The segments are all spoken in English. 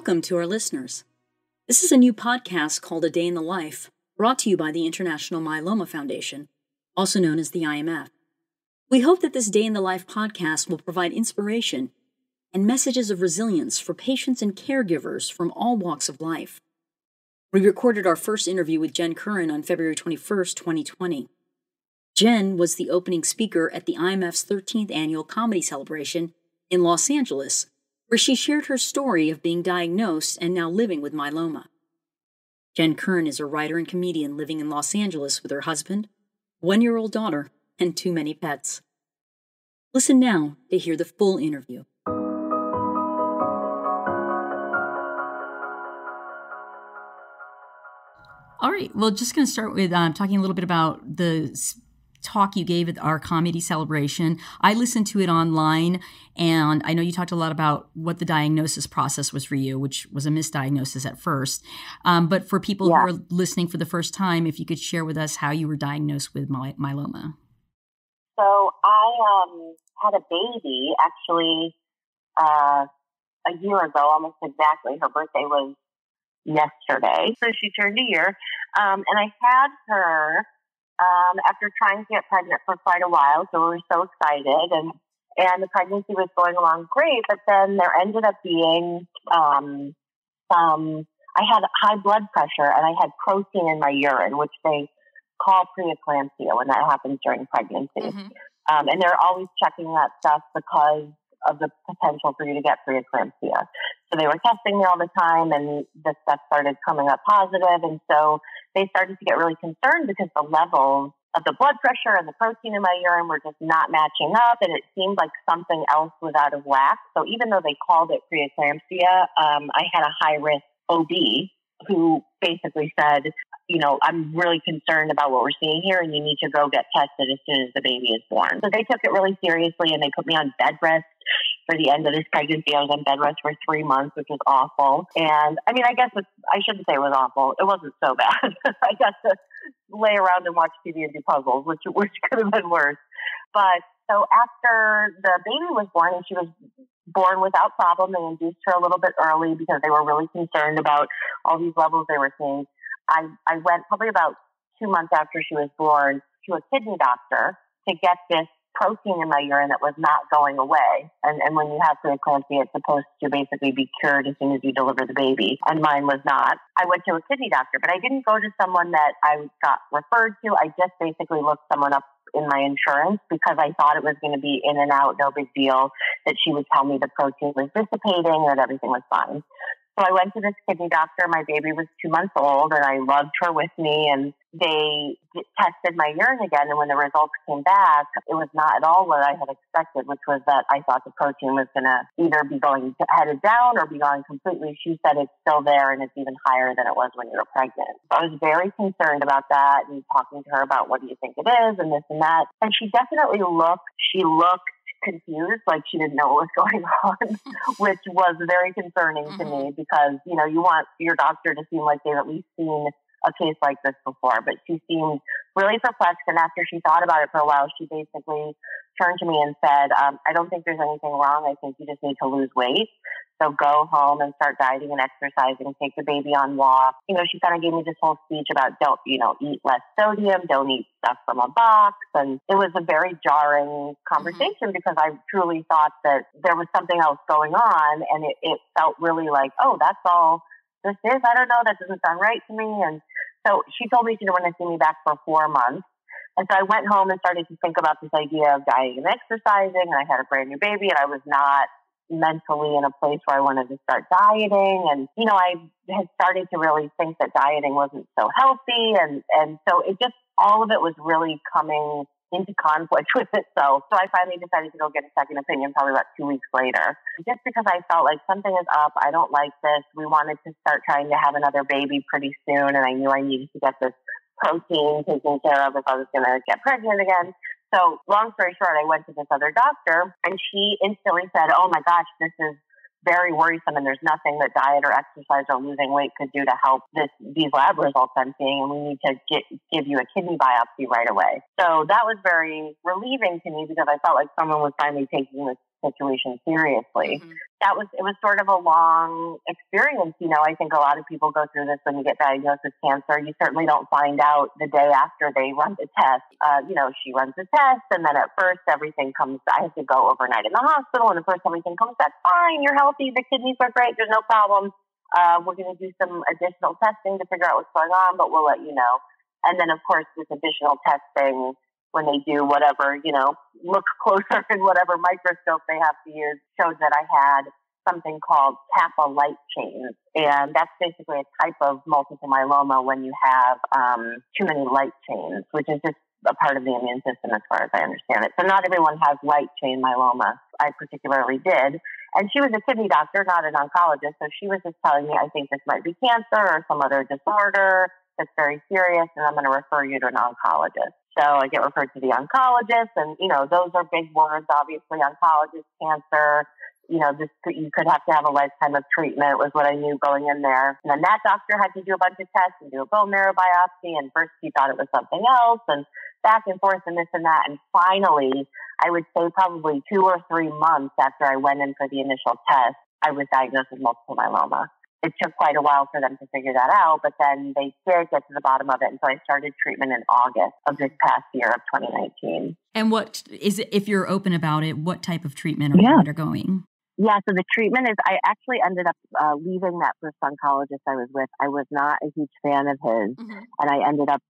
Welcome to our listeners. This is a new podcast called A Day in the Life, brought to you by the International Myeloma Foundation, also known as the IMF. We hope that this Day in the Life podcast will provide inspiration and messages of resilience for patients and caregivers from all walks of life. We recorded our first interview with Jen Curran on February 21st, 2020. Jen was the opening speaker at the IMF's 13th annual comedy celebration in Los Angeles, where she shared her story of being diagnosed and now living with myeloma. Jen Curran is a writer and comedian living in Los Angeles with her husband, one-year-old daughter, and too many pets. Listen now to hear the full interview. All right, well, just going to start with talking a little bit about the talk you gave at our comedy celebration. I listened to it online, and I know you talked a lot about what the diagnosis process was for you, which was a misdiagnosis at first. But for people who are listening for the first time, if you could share with us how you were diagnosed with myeloma. So I had a baby actually a year ago, almost exactly. Her birthday was yesterday, so she turned a year. And I had her after trying to get pregnant for quite a while, so we were so excited, and the pregnancy was going along great, but then there ended up being I had high blood pressure, and I had protein in my urine, which they call preeclampsia when that happens during pregnancy. Mm-hmm. And they're always checking that stuff because of the potential for you to get preeclampsia. So they were testing me all the time, and the stuff started coming up positive. And so they started to get really concerned because the levels of the blood pressure and the protein in my urine were just not matching up. And it seemed like something else was out of whack. So even though they called it preeclampsia, I had a high risk OB who basically said, you know, I'm really concerned about what we're seeing here, and you need to go get tested as soon as the baby is born. So they took it really seriously, and they put me on bed rest for the end of this pregnancy. I was on bed rest for 3 months, which was awful. And I mean, I guess I shouldn't say it was awful. It wasn't so bad. I got to lay around and watch TV and do puzzles, which could have been worse. But so after the baby was born, and she was born without problem, they induced her a little bit early because they were really concerned about all these levels they were seeing. I went probably about 2 months after she was born to a kidney doctor to get this protein in my urine that was not going away. And when you have preeclampsia, it's supposed to basically be cured as soon as you deliver the baby. And mine was not. I went to a kidney doctor, but I didn't go to someone that I got referred to. I just basically looked someone up in my insurance because I thought it was going to be in and out, no big deal, that she would tell me the protein was dissipating, that everything was fine. So I went to this kidney doctor. My baby was 2 months old, and I lugged her with me, and they tested my urine again. And when the results came back, it was not at all what I had expected, which was that I thought the protein was going to either be headed down or be gone completely. She said it's still there, and it's even higher than it was when you were pregnant. So I was very concerned about that, and talking to her about what do you think it is and this and that. And she definitely looked confused, like she didn't know what was going on, which was very concerning to me because, you know, you want your doctor to seem like they've at least seen a case like this before. But she seemed really perplexed, and after she thought about it for a while, she basically turned to me and said, I don't think there's anything wrong. I think you just need to lose weight. So go home and start dieting and exercising, take the baby on walks. You know, she kind of gave me this whole speech about don't, eat less sodium, don't eat stuff from a box. And it was a very jarring conversation because I truly thought that there was something else going on. And it felt really like, oh, that's all this is. I don't know. That doesn't sound right to me. And so she told me she didn't want to see me back for 4 months. And so I went home and started to think about this idea of dieting and exercising. And I had a brand new baby, and I was not mentally in a place where I wanted to start dieting. And, I had started to really think that dieting wasn't so healthy. And so it just, all of it was really coming into conflict with itself. So I finally decided to go get a second opinion probably about 2 weeks later, just because I felt like something is up. I don't like this. We wanted to start trying to have another baby pretty soon. And I knew I needed to get this protein taken care of if I was going to get pregnant again. So long story short, I went to this other doctor, and she instantly said, oh my gosh, this is very worrisome, and there's nothing that diet or exercise or losing weight could do to help these lab results I'm seeing, and we need to give you a kidney biopsy right away. So that was very relieving to me because I felt like someone was finally taking this situation seriously. It was sort of a long experience. I think a lot of people go through this when you get diagnosed with cancer. You certainly don't find out the day after they run the test. She runs the test, and then at first everything comes, I have to go overnight in the hospital, and at first everything comes back fine, you're healthy, the kidneys are great, there's no problem. We're going to do some additional testing to figure out what's going on, but we'll let you know. And then, of course, this additional testing, when they do whatever, look closer in whatever microscope they have to use, showed that I had something called kappa light chains. And that's basically a type of multiple myeloma when you have too many light chains, which is just a part of the immune system as far as I understand it. So not everyone has light chain myeloma. I particularly did. And she was a kidney doctor, not an oncologist. So she was just telling me, I think this might be cancer or some other disorder that's very serious, and I'm going to refer you to an oncologist. So I get referred to the oncologist, and, those are big words, obviously, oncologist, cancer. You could have to have a lifetime of treatment was what I knew going in there. And then that doctor had to do a bunch of tests and do a bone marrow biopsy. And first he thought it was something else, and back and forth and this and that. And finally, I would say probably 2 or 3 months after I went in for the initial test, I was diagnosed with multiple myeloma. It took quite a while for them to figure that out, but then they did get to the bottom of it. And so I started treatment in August of this past year of 2019. And what is it, if you're open about it, what type of treatment are you undergoing? Yeah, so the treatment is, I actually ended up leaving that first oncologist I was with. I was not a huge fan of his. And I ended up,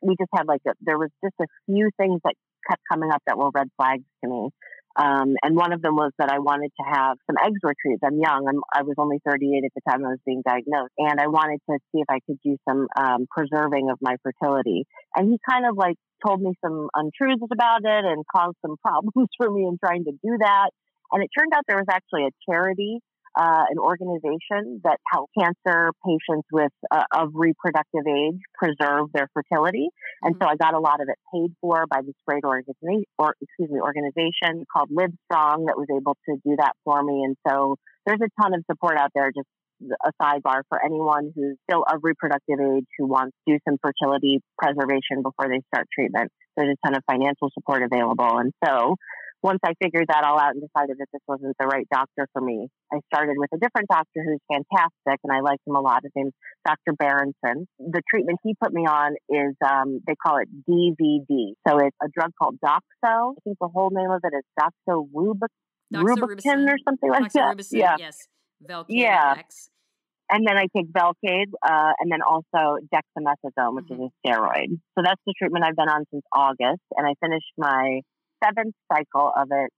we just had there was just a few things that kept coming up that were red flags to me. And one of them was that I wanted to have some eggs retrieved. I'm young. I was only 38 at the time I was being diagnosed. And I wanted to see if I could do some preserving of my fertility. And he kind of told me some untruths about it and caused some problems for me in trying to do that. And it turned out there was actually a charity, an organization that helped cancer patients of reproductive age preserve their fertility. And so I got a lot of it paid for by this great organization called Livestrong that was able to do that for me. And so there's a ton of support out there, just a sidebar for anyone who's still of reproductive age who wants to do some fertility preservation before they start treatment. There's a ton of financial support available. And so once I figured that all out and decided that this wasn't the right doctor for me, I started with a different doctor who's fantastic, and I like him a lot. His name's Dr. Berenson. The treatment he put me on is, they call it DVD. So it's a drug called Doxo. I think the whole name of it is Doxorubicin or something like that. Yeah. Yes. Velcade. Yeah. X. And then I take Velcade, and then also dexamethasone, which is a steroid. So that's the treatment I've been on since August, and I finished my 7th cycle of it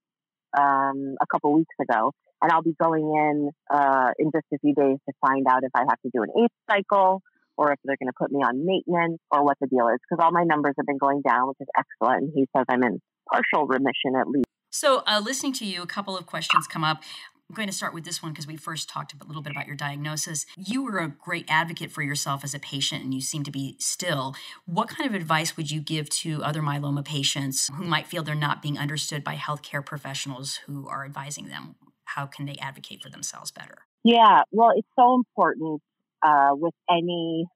a couple weeks ago, and I'll be going in just a few days to find out if I have to do an 8th cycle or if they're going to put me on maintenance or what the deal is, because all my numbers have been going down, which is excellent. And he says I'm in partial remission at least. So listening to you, a couple of questions come up. I'm going to start with this one because we first talked a little bit about your diagnosis. You were a great advocate for yourself as a patient, and you seem to be still. What kind of advice would you give to other myeloma patients who might feel they're not being understood by healthcare professionals who are advising them? How can they advocate for themselves better? Yeah, well, it's so important with any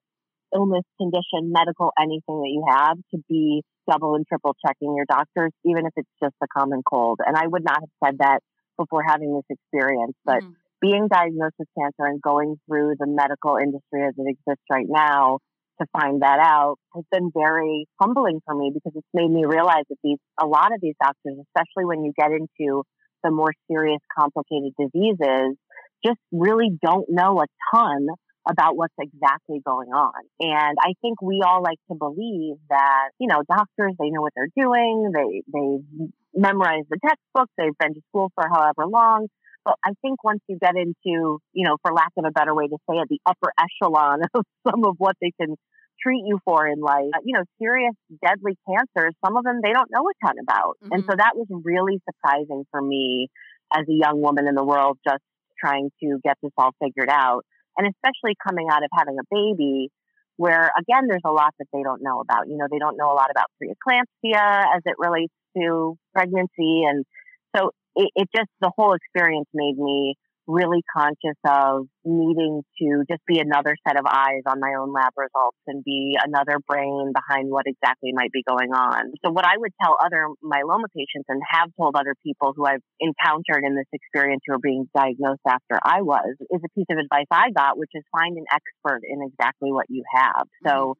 illness, condition, medical, anything that you have, to be double and triple checking your doctors, even if it's just a common cold. And I would not have said that before having this experience, but being diagnosed with cancer and going through the medical industry as it exists right now to find that out has been very humbling for me, because it's made me realize that a lot of these doctors, especially when you get into the more serious, complicated diseases, just really don't know a ton about what's exactly going on. And I think we all like to believe that, doctors, they know what they're doing. They've memorized the textbooks. They've been to school for however long. But I think once you get into, for lack of a better way to say it, the upper echelon of some of what they can treat you for in life, serious, deadly cancers, some of them they don't know a ton about. And so that was really surprising for me as a young woman in the world, just trying to get this all figured out. And especially coming out of having a baby, where, again, there's a lot that they don't know about. They don't know a lot about preeclampsia as it relates to pregnancy. And so it just, the whole experience made me really conscious of needing to just be another set of eyes on my own lab results and be another brain behind what exactly might be going on. So what I would tell other myeloma patients and have told other people who I've encountered in this experience who are being diagnosed after I was, is a piece of advice I got, which is find an expert in exactly what you have. So,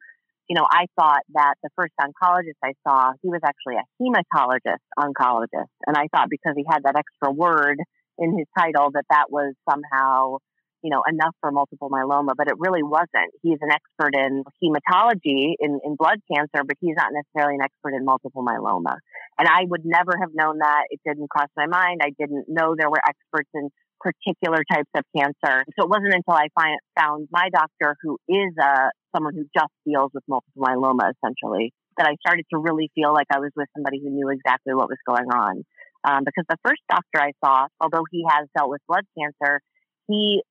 I thought that the first oncologist I saw, he was actually a hematologist oncologist. And I thought because he had that extra word in his title that was somehow, enough for multiple myeloma, but it really wasn't. He's an expert in hematology, in blood cancer, but he's not necessarily an expert in multiple myeloma. And I would never have known that. It didn't cross my mind. I didn't know there were experts in particular types of cancer. So it wasn't until I found my doctor, who is someone who just deals with multiple myeloma, essentially, that I started to really feel like I was with somebody who knew exactly what was going on. Because the first doctor I saw, although he has dealt with blood cancer, he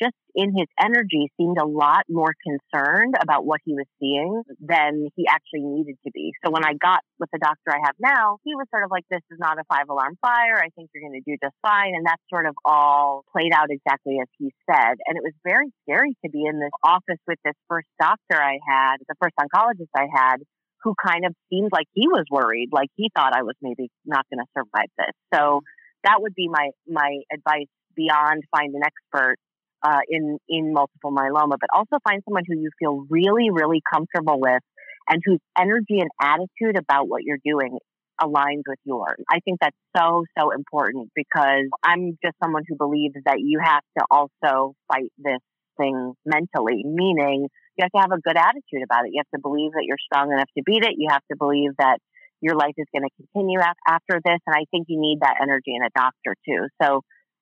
just in his energy seemed a lot more concerned about what he was seeing than he actually needed to be. So when I got with the doctor I have now, he was sort of like, this is not a 5-alarm fire. I think you're going to do just fine. And that sort of all played out exactly as he said. And it was very scary to be in this office with this first doctor I had, the first oncologist I had, who kind of seemed like he was worried, like he thought I was maybe not going to survive this. So that would be my advice beyond find an expert in multiple myeloma, but also find someone who you feel really, really comfortable with and whose energy and attitude about what you're doing aligns with yours. I think that's so, so important because I'm just someone who believes that you have to also fight this thing mentally, meaning you have to have a good attitude about it. You have to believe that you're strong enough to beat it. You have to believe that your life is going to continue after this. And I think you need that energy in a doctor too. So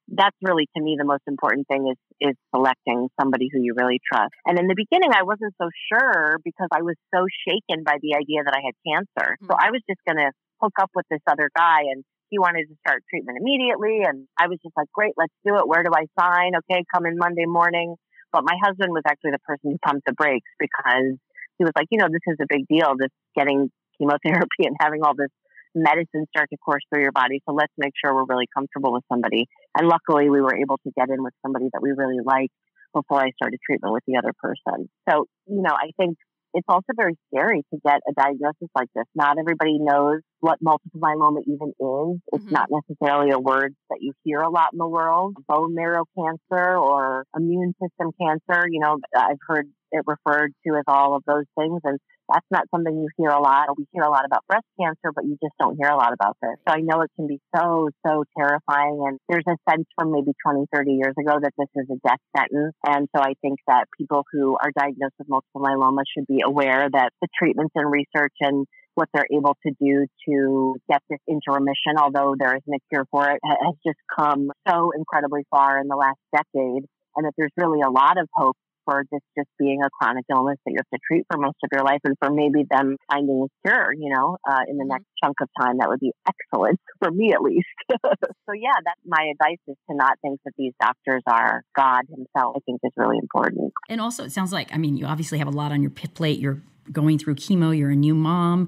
that's really, to me, the most important thing is selecting somebody who you really trust. And in the beginning, I wasn't so sure because I was so shaken by the idea that I had cancer. So I was just going to hook up with this other guy, and he wanted to start treatment immediately. And I was just like, great, let's do it. Where do I sign? Okay, come in Monday morning. But my husband was actually the person who pumped the brakes because he was like, this is a big deal, this getting chemotherapy and having all this medicine start to course through your body. So let's make sure we're really comfortable with somebody. And luckily, we were able to get in with somebody that we really liked before I started treatment with the other person. So, I think it's also very scary to get a diagnosis like this. Not everybody knows what multiple myeloma even is. It's not necessarily a word that you hear a lot in the world. Bone marrow cancer or immune system cancer, I've heard it referred to as all of those things. And that's not something you hear a lot. We hear a lot about breast cancer, but you just don't hear a lot about this. So I know it can be so, so terrifying. And there's a sense from maybe 20, 30 years ago that this is a death sentence. And so I think that people who are diagnosed with multiple myeloma should be aware that the treatments and research and what they're able to do to get this into remission, although there isn't a cure for it, has just come so incredibly far in the last decade. And that there's really a lot of hope for this just being a chronic illness that you have to treat for most of your life, and for maybe them finding a cure, in the next chunk of time. That would be excellent for me, at least. So yeah, that's my advice, is to not think that these doctors are God himself. I think is really important. And also, it sounds like, you obviously have a lot on your plate. You're going through chemo, you're a new mom,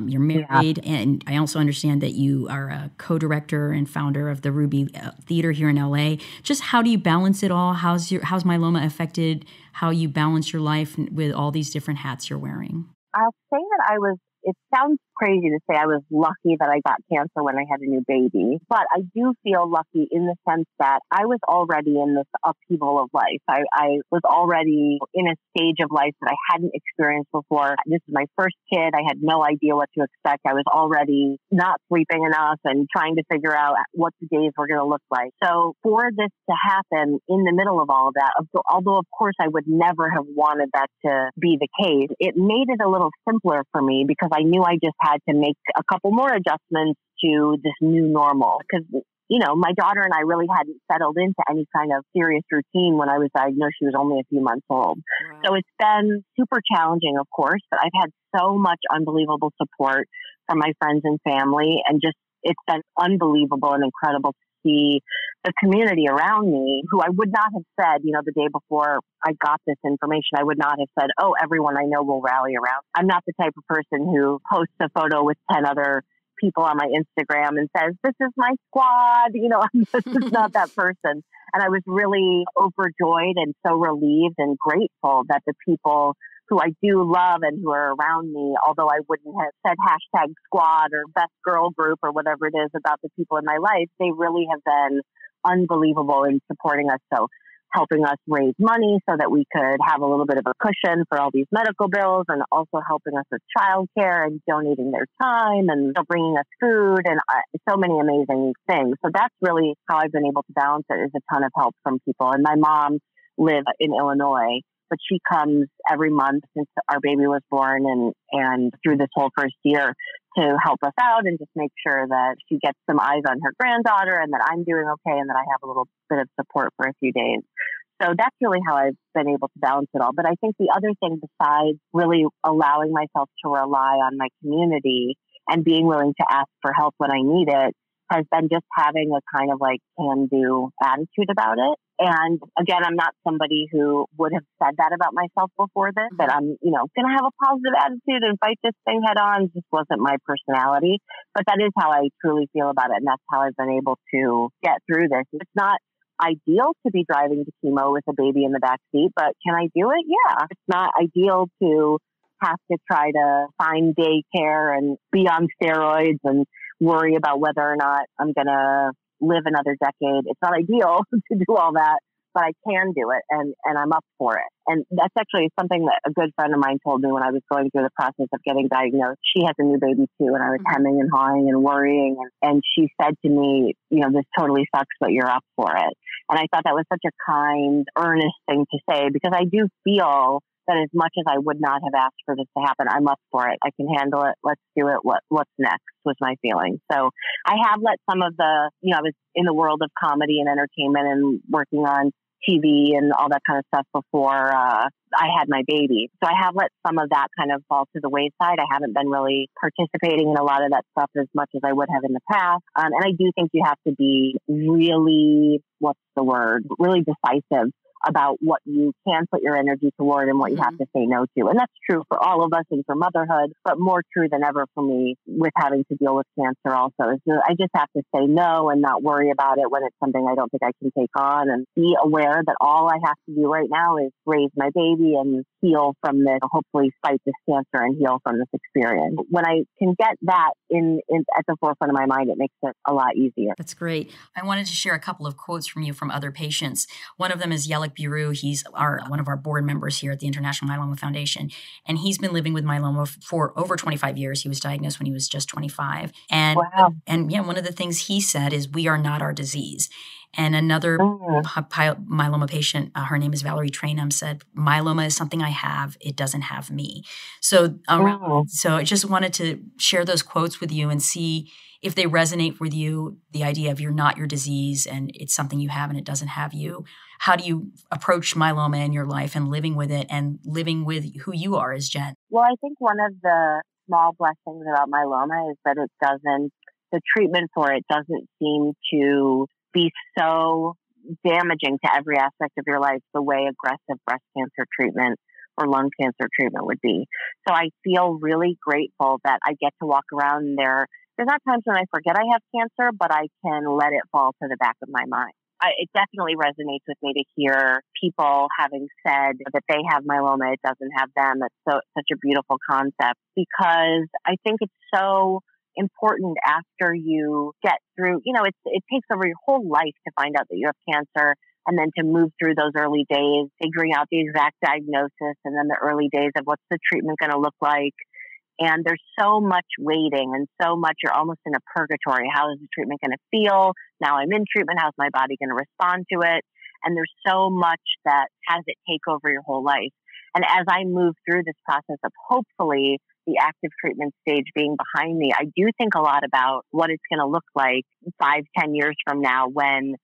you're married, and I also understand that you are a co-director and founder of the Ruby Theater here in LA. Just how do you balance it all? How's myeloma affected how you balance your life with all these different hats you're wearing? I'll say that it sounds crazy to say I was lucky that I got cancer when I had a new baby, but I do feel lucky in the sense that I was already in this upheaval of life. I was already in a stage of life that I hadn't experienced before. This is my first kid. I had no idea what to expect. I was already not sleeping enough and trying to figure out what the days were going to look like. So for this to happen in the middle of all of that, although of course I would never have wanted that to be the case, it made it a little simpler for me because I knew I just had to make a couple more adjustments to this new normal. Because, my daughter and I really hadn't settled into any kind of serious routine when I was diagnosed. She was only a few months old. Wow. So it's been super challenging, of course, but I've had so much unbelievable support from my friends and family. And just, it's been unbelievable and incredible to see the community around me, who I would not have said, the day before I got this information, I would not have said, oh, everyone I know will rally around. I'm not the type of person who posts a photo with 10 other people on my Instagram and says, "This is my squad." I'm just not that person. And I was really overjoyed and so relieved and grateful that the people who I do love and who are around me, although I wouldn't have said hashtag squad or best girl group or whatever it is about the people in my life, they really have been unbelievable in supporting us. So helping us raise money so that we could have a little bit of a cushion for all these medical bills, and also helping us with childcare and donating their time and bringing us food and so many amazing things. So that's really how I've been able to balance it, is a ton of help from people. And my mom lives in Illinois, but she comes every month since our baby was born and through this whole first year to help us out and just make sure that she gets some eyes on her granddaughter and that I'm doing okay and that I have a little bit of support for a few days. So that's really how I've been able to balance it all. But I think the other thing, besides really allowing myself to rely on my community and being willing to ask for help when I need it, has been just having a kind of like can-do attitude about it. And again, I'm not somebody who would have said that about myself before this, that I'm, going to have a positive attitude and fight this thing head on. It just wasn't my personality. But that is how I truly feel about it. And that's how I've been able to get through this. It's not ideal to be driving to chemo with a baby in the back seat, but can I do it? Yeah. It's not ideal to have to try to find daycare and be on steroids and worry about whether or not I'm going to live another decade. It's not ideal to do all that, but I can do it, and I'm up for it. And that's actually something that a good friend of mine told me when I was going through the process of getting diagnosed. She has a new baby too, and I was hemming and hawing and worrying. And she said to me, this totally sucks, but you're up for it. And I thought that was such a kind, earnest thing to say, because I do feel that as much as I would not have asked for this to happen, I'm up for it. I can handle it. Let's do it. What's next was my feeling. So I have let some of the, I was in the world of comedy and entertainment and working on TV and all that kind of stuff before I had my baby. So I have let some of that kind of fall to the wayside. I haven't been really participating in a lot of that stuff as much as I would have in the past. And I do think you have to be really, really decisive about what you can put your energy toward and what you have to say no to. And that's true for all of us and for motherhood, but more true than ever for me with having to deal with cancer also. So I just have to say no and not worry about it when it's something I don't think I can take on, and be aware that all I have to do right now is raise my baby and heal from this, hopefully fight this cancer and heal from this experience. When I can get that in at the forefront of my mind, it makes it a lot easier. That's great. I wanted to share a couple of quotes from you from other patients. One of them is Yelek Biru. He's one of our board members here at the International Myeloma Foundation, and he's been living with myeloma for over 25 years. He was diagnosed when he was just 25. And, wow. And one of the things he said is, "We are not our disease." And another myeloma patient, her name is Valerie Trainham, said, "Myeloma is something I have. It doesn't have me." So I just wanted to share those quotes with you and see if they resonate with you, the idea of you're not your disease and it's something you have and it doesn't have you. How do you approach myeloma in your life and living with it and living with who you are as Jen? Well, I think one of the small blessings about myeloma is that the treatment for it doesn't seem to be so damaging to every aspect of your life the way aggressive breast cancer treatment or lung cancer treatment would be. So I feel really grateful that I get to walk around there. There's not times when I forget I have cancer, but I can let it fall to the back of my mind. It definitely resonates with me to hear people having said that they have myeloma, it doesn't have them. It's such a beautiful concept, because I think it's so important after you get through, it takes over your whole life to find out that you have cancer, and then to move through those early days, figuring out the exact diagnosis, and then the early days of what's the treatment going to look like. And there's so much waiting and so much, you're almost in a purgatory. How is the treatment going to feel? Now I'm in treatment. How's my body going to respond to it? And there's so much that has it take over your whole life. And as I move through this process of hopefully the active treatment stage being behind me, I do think a lot about what it's going to look like 5-10 years from now, when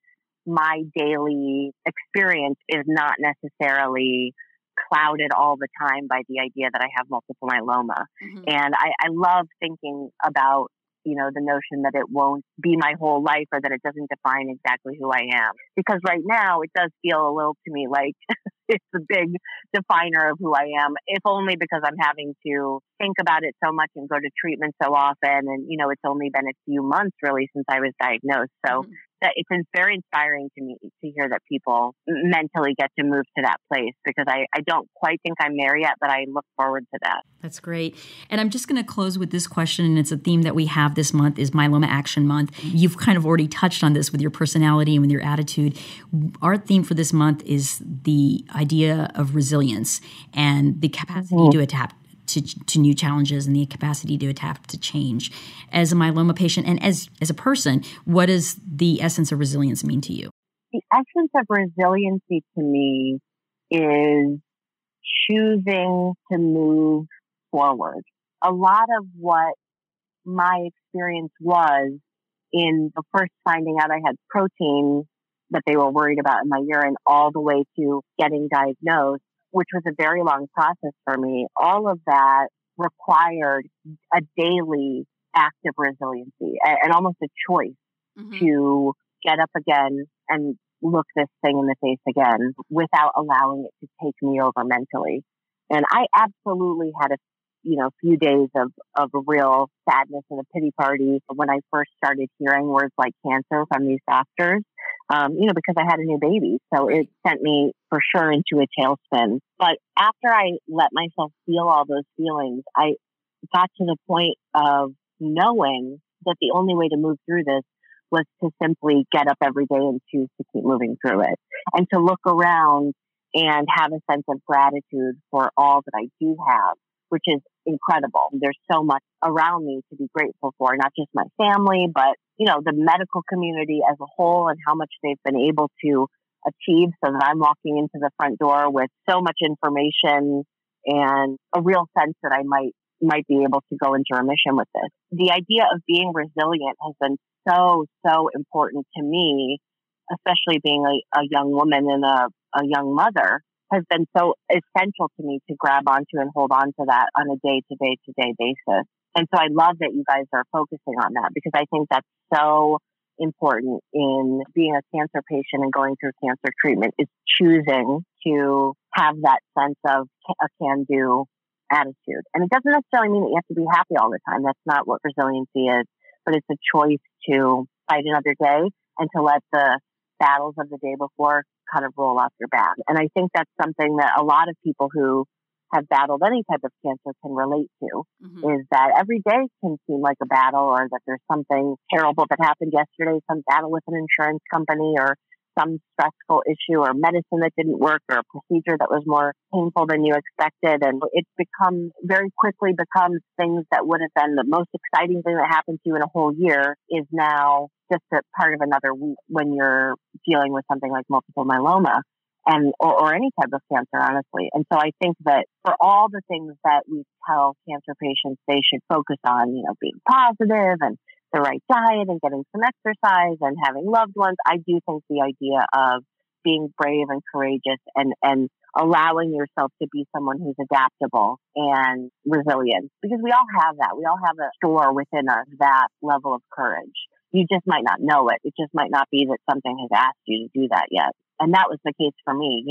my daily experience is not necessarily clouded all the time by the idea that I have multiple myeloma. And I love thinking about, the notion that it won't be my whole life, or that it doesn't define exactly who I am. Because right now it does feel a little to me like it's a big definer of who I am, if only because I'm having to think about it so much and go to treatment so often. And, it's only been a few months really since I was diagnosed. So that it's very inspiring to me to hear that people mentally get to move to that place, because I don't quite think I'm there yet, but I look forward to that. That's great. And I'm just going to close with this question, and it's a theme that we have this month is Myeloma Action Month. You've kind of already touched on this with your personality and with your attitude. Our theme for this month is the idea of resilience and the capacity to adapt to new challenges and the capacity to adapt to change. As a myeloma patient and as a person, what does the essence of resilience mean to you? The essence of resiliency to me is choosing to move forward. A lot of what my experience was in the first finding out I had protein that they were worried about in my urine, all the way to getting diagnosed, which was a very long process for me. All of that required a daily act of resiliency and almost a choice to get up again and look this thing in the face again without allowing it to take me over mentally. And I absolutely had a few days of a real sadness and a pity party when I first started hearing words like cancer from these doctors, because I had a new baby. So it sent me for sure into a tailspin. But after I let myself feel all those feelings, I got to the point of knowing that the only way to move through this was to simply get up every day and choose to keep moving through it, and to look around and have a sense of gratitude for all that I do have, which is incredible. There's so much around me to be grateful for, not just my family, but, the medical community as a whole and how much they've been able to achieve, so that I'm walking into the front door with so much information and a real sense that I might be able to go into remission with this. The idea of being resilient has been so important to me, especially being a young woman and a young mother, has been so essential to me to grab onto and hold on to that on a day-to-day basis. And so I love that you guys are focusing on that, because I think that's so important in being a cancer patient and going through cancer treatment, is choosing to have that sense of a can-do attitude. And it doesn't necessarily mean that you have to be happy all the time. That's not what resiliency is, but it's a choice to fight another day and to let the battles of the day before kind of roll off your back. And I think that's something that a lot of people who have battled any type of cancer can relate to, is that every day can seem like a battle, or that there's something terrible that happened yesterday, some battle with an insurance company, or some stressful issue, or medicine that didn't work, or a procedure that was more painful than you expected. And it very quickly becomes things that would have been the most exciting thing that happened to you in a whole year is now just a part of another week when you're dealing with something like multiple myeloma or any type of cancer, honestly. And so I think that for all the things that we tell cancer patients they should focus on, being positive and the right diet and getting some exercise and having loved ones, I do think the idea of being brave and courageous and allowing yourself to be someone who's adaptable and resilient, because we all have that. We all have a store within us, that level of courage. You just might not know it. It just might not be that something has asked you to do that yet. And that was the case for me,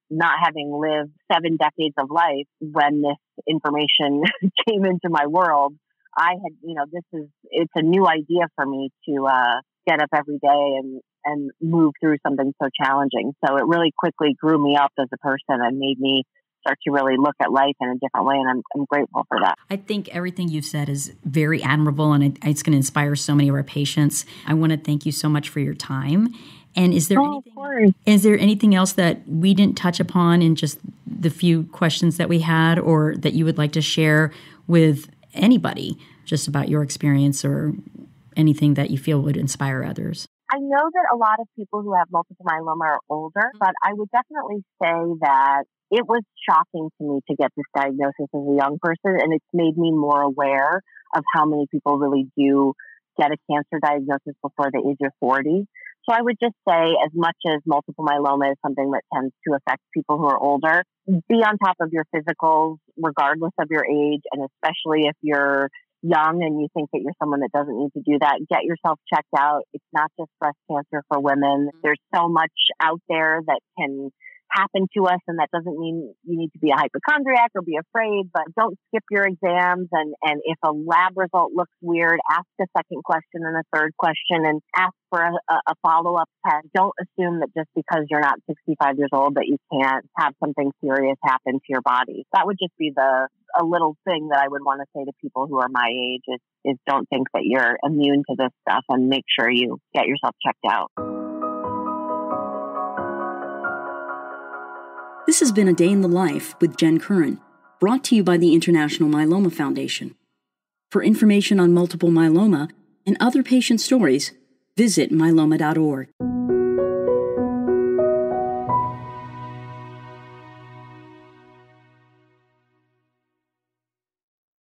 not having lived 7 decades of life when this information came into my world. I had, it's a new idea for me to get up every day and move through something so challenging. So it really quickly grew me up as a person and made me start to really look at life in a different way. And I'm grateful for that. I think everything you've said is very admirable, and it's going to inspire so many of our patients. I want to thank you so much for your time. And is there anything else that we didn't touch upon in just the few questions that we had, or that you would like to share with anybody just about your experience or anything that you feel would inspire others? I know that a lot of people who have multiple myeloma are older, but I would definitely say that it was shocking to me to get this diagnosis as a young person, and it's made me more aware of how many people really do get a cancer diagnosis before the age of 40. So I would just say, as much as multiple myeloma is something that tends to affect people who are older, be on top of your physicals, regardless of your age, and especially if you're young and you think that you're someone that doesn't need to do that, get yourself checked out. It's not just breast cancer for women. There's so much out there that can happen to us, and that doesn't mean you need to be a hypochondriac or be afraid, but don't skip your exams. And if a lab result looks weird, ask a second question and a third question, and ask for a follow-up test. Don't assume that just because you're not 65 years old that you can't have something serious happen to your body. That would just be a little thing that I would want to say to people who are my age is don't think that you're immune to this stuff, and make sure you get yourself checked out. This has been A Day in the Life with Jen Curran, brought to you by the International Myeloma Foundation. For information on multiple myeloma and other patient stories, visit myeloma.org.